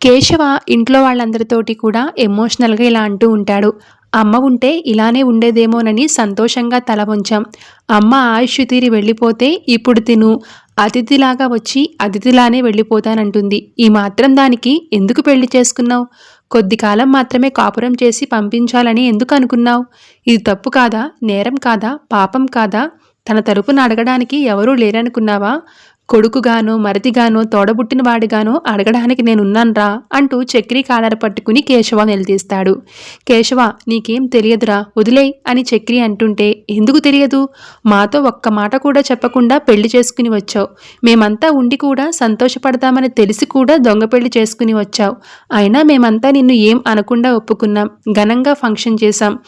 కేశవ ఇంట్లో వాళ్ళందరితోటి కూడా ఎమోషనల్‌గా ఇలా అంటూ ఉంటాడు. అమ్మ ఉంటే ఇలానే ఉండేదేమోనని సంతోషంగా తల వంచాం. అమ్మ ఆయుష్షు తీరి వెళ్ళిపోతే ఇప్పుడు తిను అతిథిలాగా వచ్చి అతిథిలానే వెళ్ళిపోతానంటుంది. ఈ మాత్రం దానికి ఎందుకు పెళ్లి చేసుకున్నావు? కొద్ది కాలం మాత్రమే కాపురం చేసి పంపించాలని ఎందుకు అనుకున్నావు? ఇది తప్పు కాదా? నేరం కాదా? పాపం కాదా? తన తరపున అడగడానికి ఎవరూ లేరనుకున్నావా? కొడుకుగానో మరిదిగానో తోడబుట్టిన వాడిగానో అడగడానికి నేనున్నాన్రా అంటూ చక్రి కాలర పట్టుకుని కేశవ నిలదీస్తాడు. కేశవ, నీకేం తెలియదురా, వదిలేయ్ అని చక్రి అంటుంటే, ఎందుకు తెలియదు? మాతో ఒక్క మాట కూడా చెప్పకుండా పెళ్లి చేసుకుని వచ్చావు. మేమంతా ఉండి కూడా సంతోషపడతామని తెలిసి కూడా దొంగ పెళ్లి చేసుకుని వచ్చావు. అయినా మేమంతా నిన్ను ఏం అనకుండా ఒప్పుకున్నాం. ఘనంగా ఫంక్షన్ చేశాం.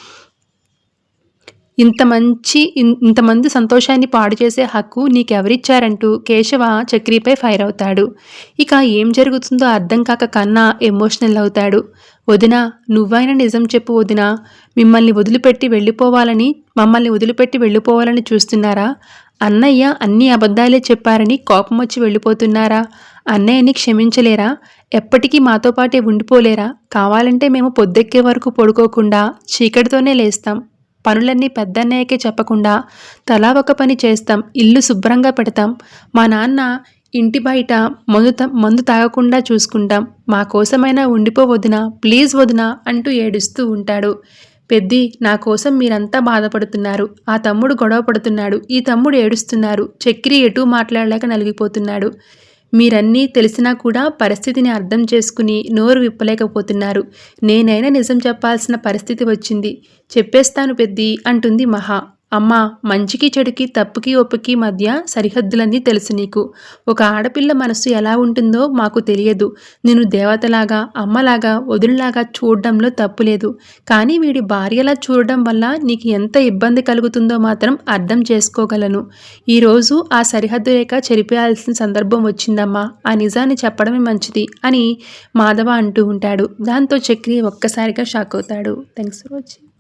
ఇంతమంది సంతోషాన్ని పాడు చేసే హక్కు నీకెవరిచ్చారంటూ కేశవ చక్రిపై ఫైర్ అవుతాడు. ఇక ఏం జరుగుతుందో అర్థం కాక కన్నా ఎమోషనల్ అవుతాడు. వదినా, నువ్వైనా నిజం చెప్పు వదినా. మమ్మల్ని వదిలిపెట్టి వెళ్ళిపోవాలని చూస్తున్నారా? అన్నయ్య అన్ని అబద్ధాలే చెప్పారని కోపమొచ్చి వెళ్ళిపోతున్నారా? అన్నయ్యని క్షమించలేరా? ఎప్పటికీ మాతో పాటే ఉండిపోలేరా? కావాలంటే మేము పొద్దెక్కే వరకు పడుకోకుండా చీకటితోనే లేస్తాం. పనులన్నీ పెద్దన్నయ్యకే చెప్పకుండా తలా ఒక పని చేస్తాం. ఇల్లు శుభ్రంగా పెడతాం. మా నాన్న ఇంటి బయట మందు తాగకుండా చూసుకుంటాం. మా కోసమైనా ఉండిపో వదినా, ప్లీజ్ వదినా అంటూ ఏడుస్తూ ఉంటాడు. పెద్ది, నా కోసం మీరంతా బాధపడుతున్నారు. ఆ తమ్ముడు గొడవ పడుతున్నాడు. ఈ తమ్ముడు ఏడుస్తున్నారు. చక్రి ఎటూ మాట్లాడలేక నలిగిపోతున్నాడు. మీరన్నీ తెలిసినా కూడా పరిస్థితిని అర్థం చేసుకుని నోరు విప్పలేకపోతున్నారు. నేనైనా నిజం చెప్పాల్సిన పరిస్థితి వచ్చింది. చెప్పేస్తాను పెద్ది అంటుంది మహా. అమ్మా, మంచికి చెడుకి తప్పుకి ఒప్పుకి మధ్య సరిహద్దులన్నీ తెలుసు నీకు. ఒక ఆడపిల్ల మనస్సు ఎలా ఉంటుందో మాకు తెలియదు. నేను దేవతలాగా, అమ్మలాగా, వదినలాగా చూడడంలో తప్పులేదు. కానీ వీడి భార్యలా చూడడం వల్ల నీకు ఎంత ఇబ్బంది కలుగుతుందో మాత్రం అర్థం చేసుకోగలను. ఈరోజు ఆ సరిహద్దు రేఖ చెరిపేయాల్సిన సందర్భం వచ్చిందమ్మా. ఆ నిజాన్ని చెప్పడమే మంచిది అని మాధవ అంటూ ఉంటాడు. దాంతో చక్రి ఒక్కసారిగా షాక్ అవుతాడు. Thanks for watching.